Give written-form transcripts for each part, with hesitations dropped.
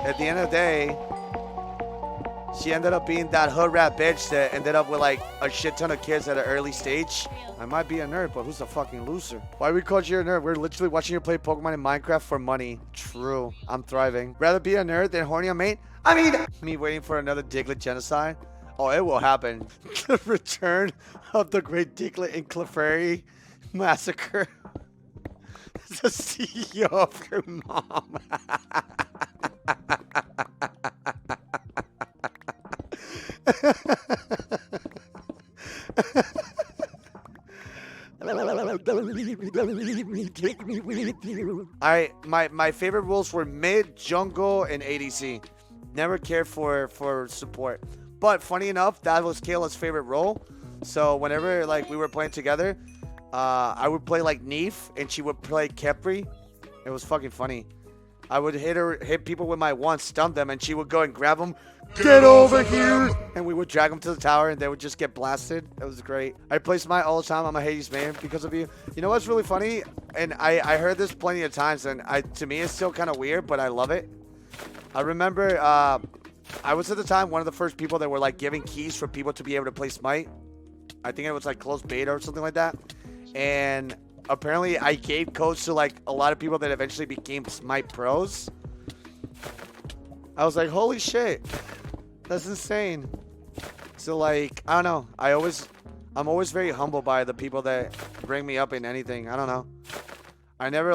at the end of the day, she ended up being that hood rat bitch that ended up with like a shit ton of kids at an early stage. I might be a nerd, but who's a fucking loser? Why we called you a nerd? We're literally watching you play Pokemon in Minecraft for money. True. I'm thriving. Rather be a nerd than horny on mate? I mean, me waiting for another Diglett genocide? Oh, it will happen. The return of the great Diglett and Clefairy massacre. The CEO of your mom. My favorite roles were mid, jungle, and ADC. Never cared for support. But funny enough, that was Kayla's favorite role. So whenever like we were playing together, I would play like Neef and she would play Kepri. It was fucking funny. I would hit people with my wand, stun them, and she would go and grab them. Get over here! And we would drag them to the tower, and they would just get blasted. It was great. I play Smite all the time. I'm a Hades man because of you. You know what's really funny? And I heard this plenty of times, and to me it's still kind of weird, but I love it. I remember I was at the time one of the first people that were like giving keys for people to be able to play Smite. I think it was like closed beta or something like that. And apparently I gave codes to like a lot of people that eventually became Smite pros. I was like, holy shit, that's insane. So like, I don't know. I'm always very humbled by the people that bring me up in anything. I don't know. I never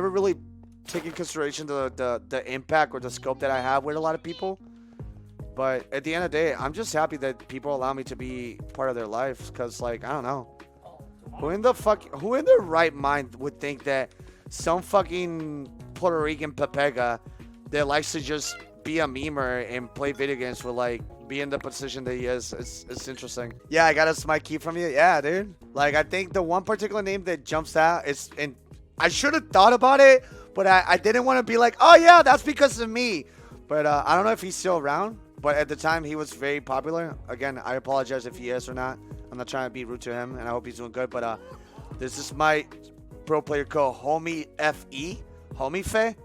really take in consideration the impact or the scope that I have with a lot of people. But at the end of the day, I'm just happy that people allow me to be part of their life. Cause like, I don't know. Who in their right mind would think that some fucking Puerto Rican papega that likes to just be a memer and play video games will like be in the position that he is? It's interesting. Yeah, I got a Smite key from you. Yeah, dude. Like, I think the one particular name that jumps out is, and I should have thought about it, but I didn't want to be like, oh yeah, that's because of me. But I don't know if he's still around. But at the time, he was very popular. Again, I apologize if he is or not. I'm not trying to be rude to him, and I hope he's doing good. But this is my pro player called Homie Fe, Homie Fe.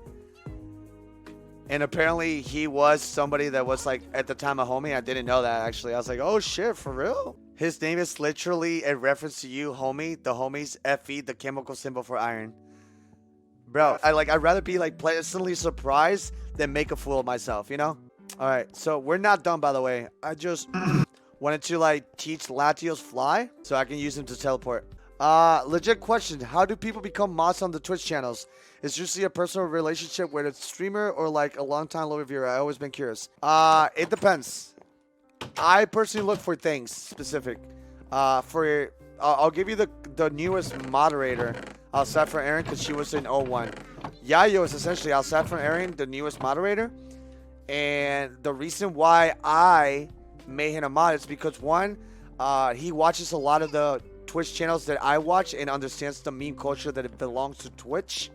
And apparently, he was somebody that was like, at the time, a homie. I didn't know that, actually. I was like, oh shit, for real? His name is literally a reference to you, homie. The homie's Fe, the chemical symbol for iron. Bro, I'd rather be like pleasantly surprised than make a fool of myself, you know? All right, so we're not done, by the way. I just wanted to like teach Latios fly so I can use him to teleport. Legit question. How do people become mods on the Twitch channels? Is usually a personal relationship with a streamer or like a long-time loyal viewer? I've always been curious. It depends. I personally look for things specific. I'll give you the newest moderator outside from Erin because she was in 01. Yayo is essentially outside from Erin, the newest moderator. And the reason why I made him a mod is because one, he watches a lot of the Twitch channels that I watch and understands the meme culture that it belongs to Twitch.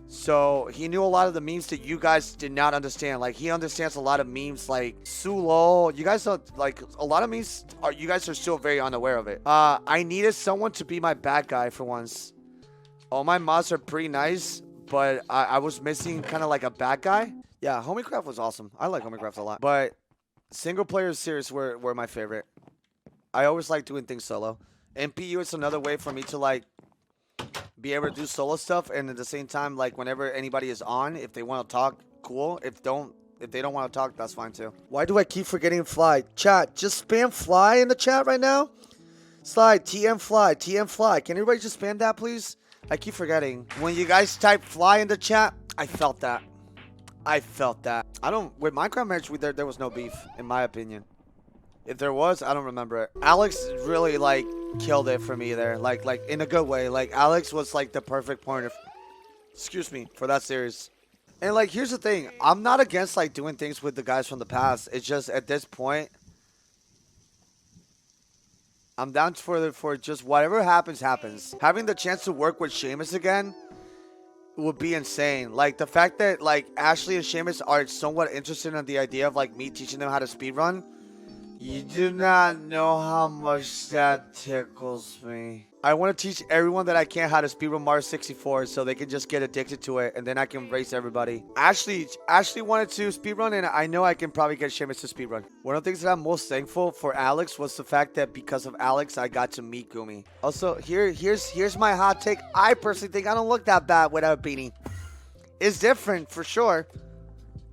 So he knew a lot of the memes that you guys did not understand. Like, he understands a lot of memes like Sulo. You guys don't like a lot of memes. You guys are still very unaware of it. I needed someone to be my bad guy for once. All my mods are pretty nice, but I was missing kind of like a bad guy. Yeah, Homiecraft was awesome. I like Homiecraft a lot. But single player series were my favorite. I always like doing things solo. MPU is another way for me to like be able to do solo stuff, and at the same time, like whenever anybody is on, if they want to talk, cool. If they don't want to talk, that's fine too. Why do I keep forgetting fly? Chat, just spam fly in the chat right now. Slide TM fly, TM fly. Can everybody just spam that, please? I keep forgetting. When you guys type fly in the chat, I felt that. With Minecraft match, there was no beef, in my opinion. If there was, I don't remember it. Alex really, like, killed it for me there. Like, in a good way. Like, Alex was, like, the perfect point of... Excuse me, for that series. And, like, here's the thing. I'm not against, like, doing things with the guys from the past. It's just, at this point... I'm down for just whatever happens, happens. Having the chance to work with Seamus again... would be insane. Like, the fact that, like, Ashley and Seamus are somewhat interested in the idea of, like, me teaching them how to speedrun. You do not know how much that tickles me. I want to teach everyone that I can how to speedrun Mario 64 so they can just get addicted to it, and then I can race everybody. Ashley wanted to speedrun, and I know I can probably get Seamus to speedrun. One of the things that I'm most thankful for Alex was the fact that because of Alex, I got to meet Gumi. Also, here's my hot take. I personally think I don't look that bad without a beanie. It's different, for sure.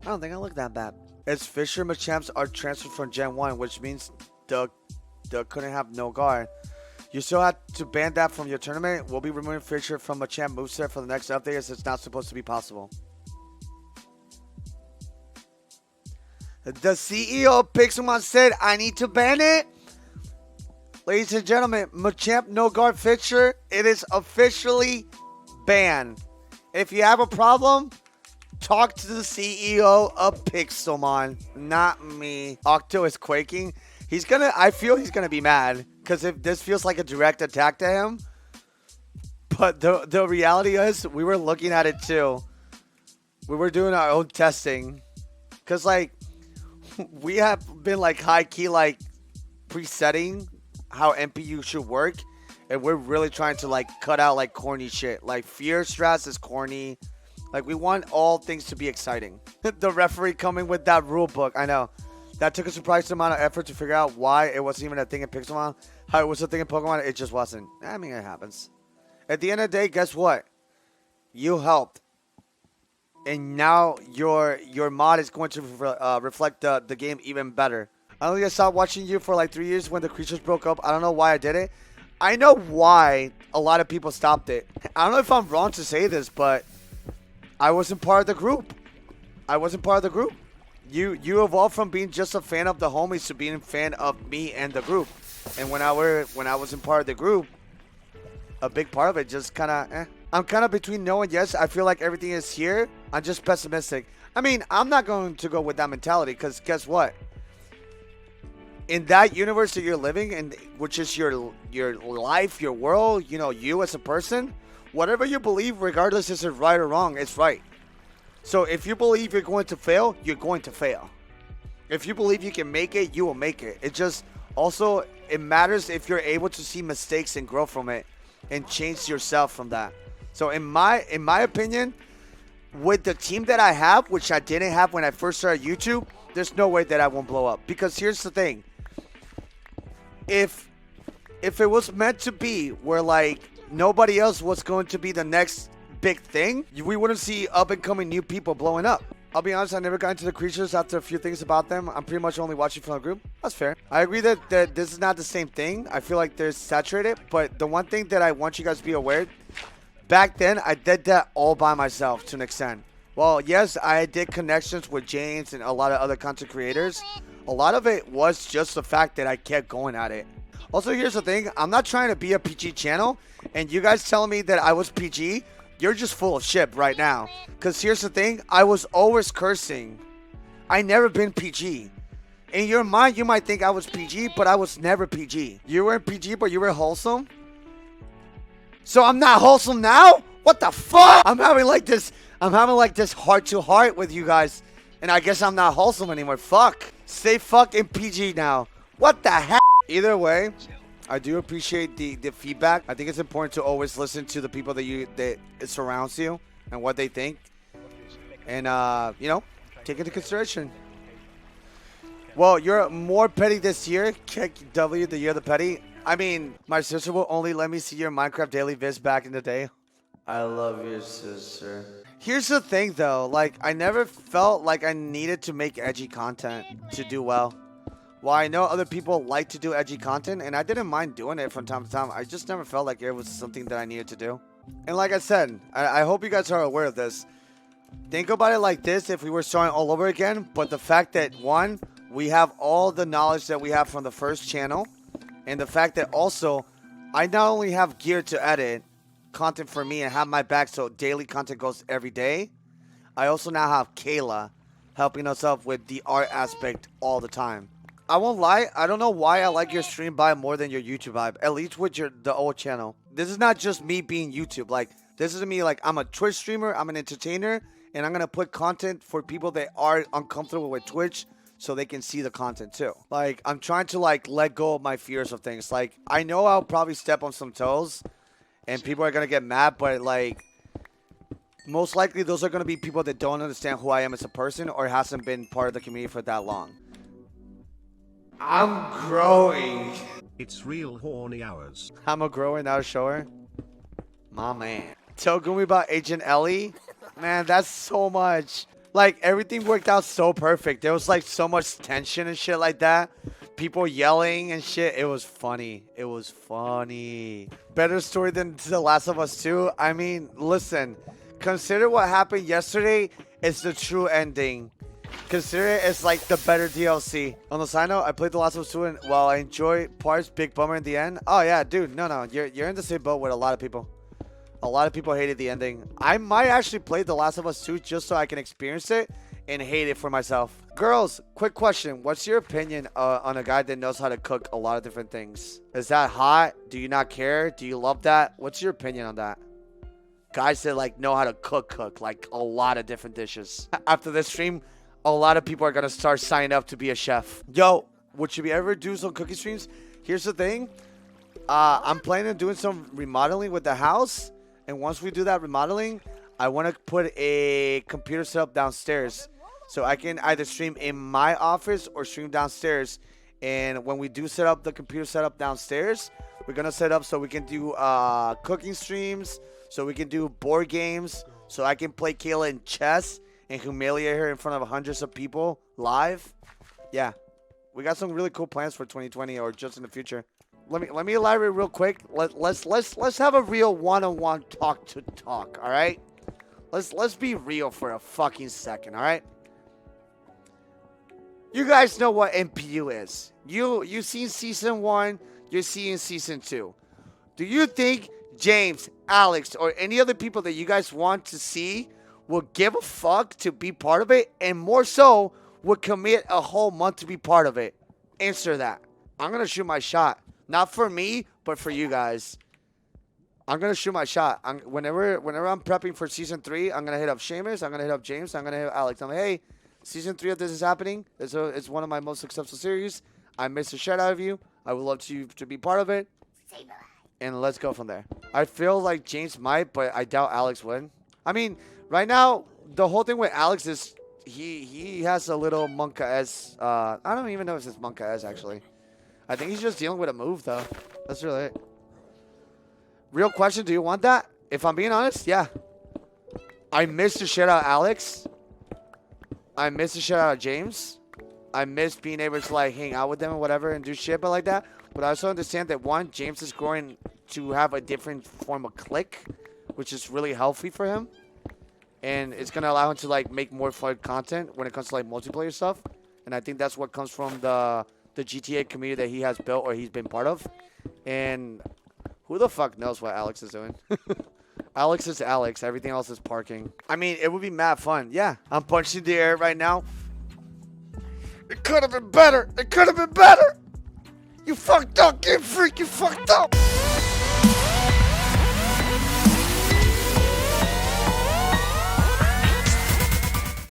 I don't think I look that bad. As Fisher Machamps are transferred from Gen 1, which means Doug couldn't have no guard. You still have to ban that from your tournament. We'll be removing Fisher from Machamp moveset for the next update as it's not supposed to be possible. The CEO of Pixelmon said, I need to ban it. Ladies and gentlemen, Machamp no guard Fisher, it is officially banned. If you have a problem, talk to the CEO of Pixelmon, not me. Octo is quaking. I feel he's gonna be mad because if this feels like a direct attack to him. But the reality is, we were looking at it too. We were doing our own testing, cause like we have been like high key like presetting how MPU should work, and we're really trying to like cut out like corny shit. Like fear strats is corny. Like we want all things to be exciting. The referee coming with that rule book, I know. That took a surprising amount of effort to figure out why it wasn't even a thing in Pixelmon. How it was a thing in Pokemon, it just wasn't. I mean, it happens. At the end of the day, guess what? You helped. And now your mod is going to reflect the game even better. I don't think I stopped watching you for like 3 years when the creatures broke up. I don't know why I did it. I know why a lot of people stopped it. I don't know if I'm wrong to say this, but I wasn't part of the group. You evolved from being just a fan of the homies to being a fan of me and the group. And when I wasn't part of the group, a big part of it just kind of I'm kind of between no and yes. I feel like everything is here. I'm just pessimistic. I mean, I'm not going to go with that mentality because guess what? In that universe that you're living in, which is your life, your world, you know, you as a person, whatever you believe, regardless is it right or wrong, it's right. So if you believe you're going to fail, you're going to fail. If you believe you can make it, you will make it. It just also, it matters if you're able to see mistakes and grow from it and change yourself from that. So in my opinion, with the team that I have, which I didn't have when I first started YouTube, there's no way that I won't blow up. Because here's the thing. If it was meant to be where like nobody else was going to be the next big thing, we wouldn't see up and coming new people blowing up. I'll be honest, I never got into the creatures after a few things about them. I'm pretty much only watching from the group. That's fair. I agree that this is not the same thing. I feel like they're saturated, but the one thing that I want you guys to be aware, back then I did that all by myself to an extent. Well, yes, I did connections with James and a lot of other content creators. A lot of it was just the fact that I kept going at it. Also, here's the thing. I'm not trying to be a PG channel, and you guys telling me that I was PG, you're just full of shit right now. Because here's the thing. I was always cursing. I never been PG. In your mind, you might think I was PG, but I was never PG. You weren't PG, but you were wholesome? So I'm not wholesome now? What the fuck? I'm having like this heart-to-heart with you guys. And I guess I'm not wholesome anymore. Fuck. Say fucking PG now. What the heck? Either way, I do appreciate the feedback. I think it's important to always listen to the people that it surrounds you and what they think, and you know, take into consideration. Well, you're more petty this year. Kick W the year of the petty. I mean, my sister will only let me see your Minecraft daily viz back in the day. I love your sister. Here's the thing though, like I never felt like I needed to make edgy content to do well. Well, I know other people like to do edgy content, and I didn't mind doing it from time to time. I just never felt like it was something that I needed to do. And like I said, I hope you guys are aware of this. Think about it like this if we were starting all over again, but the fact that, one, we have all the knowledge that we have from the first channel, and the fact that also, I not only have gear to edit content for me and have my back so daily content goes every day, I also now have Kayla helping us out with the art aspect all the time. I won't lie, I don't know why I like your stream vibe more than your YouTube vibe, at least with the old channel. This is not just me being YouTube, like, this is me, like, I'm a Twitch streamer, I'm an entertainer, and I'm gonna put content for people that are uncomfortable with Twitch, so they can see the content too. Like, I'm trying to like let go of my fears of things. Like, I know I'll probably step on some toes and people are gonna get mad, but like, most likely those are gonna be people that don't understand who I am as a person or hasn't been part of the community for that long. I'm growing. It's real horny hours. I'm a grower, not a shower. My man. Tell Gumi about Agent Ellie. Man, that's so much. Like, everything worked out so perfect. There was like so much tension and shit like that. People yelling and shit. It was funny. It was funny. Better story than The Last of Us 2. I mean, listen. Consider what happened yesterday is the true ending. Consider it as like the better DLC. On the side note, I played The Last of Us 2 and while I enjoy parts, big bummer in the end. Oh yeah, dude, no, you're in the same boat with a lot of people. A lot of people hated the ending. I might actually play The Last of Us 2 just so I can experience it and hate it for myself. Girls, quick question. What's your opinion on a guy that knows how to cook a lot of different things? Is that hot? Do you not care? Do you love that? What's your opinion on that? Guys that like know how to cook like a lot of different dishes. After this stream, a lot of people are going to start signing up to be a chef. Yo, would you ever do some cooking streams? Here's the thing. I'm planning on doing some remodeling with the house. And once we do that remodeling, I want to put a computer setup downstairs. So I can either stream in my office or stream downstairs. And when we do set up the computer setup downstairs, we're going to set up so we can do cooking streams. So we can do board games. So I can play Kayla in chess and humiliate her in front of hundreds of people live. Yeah, we got some really cool plans for 2020 or just in the future. Let me elaborate real quick. Let's have a real one-on-one talk to talk. All right, let's be real for a fucking second. All right, you guys know what MPU is. You seen season 1. You're seeing season 2. Do you think James, Alex, or any other people that you guys want to see will give a fuck to be part of it, and more so, would commit a whole month to be part of it? Answer that. I'm going to shoot my shot. Not for me, but for you guys. I'm going to shoot my shot. Whenever I'm prepping for season 3, I'm going to hit up Seamus, I'm going to hit up James, I'm going to hit up Alex. I'm like, hey, season 3 of this is happening. It's one of my most successful series. I miss the shit out of you. I would love you to be part of it. And let's go from there. I feel like James might, but I doubt Alex would. I mean, right now, the whole thing with Alex is he has a little Monka-esque. I don't even know if it's Monka-esque, actually. I think he's just dealing with a move, though. That's really it. Real question, do you want that? If I'm being honest, yeah. I miss the shit out of Alex. I miss the shit out of James. I miss being able to, like, hang out with them and whatever and do shit but like that. But I also understand that, one, James is growing to have a different form of click, which is really healthy for him. And it's going to allow him to, like, make more fun content when it comes to, like, multiplayer stuff. And I think that's what comes from the GTA community that he has built or he's been part of. And who the fuck knows what Alex is doing? Alex is Alex. Everything else is parking. I mean, it would be mad fun. Yeah, I'm punching the air right now. It could have been better. It could have been better. You fucked up, Game Freak. You fucked up.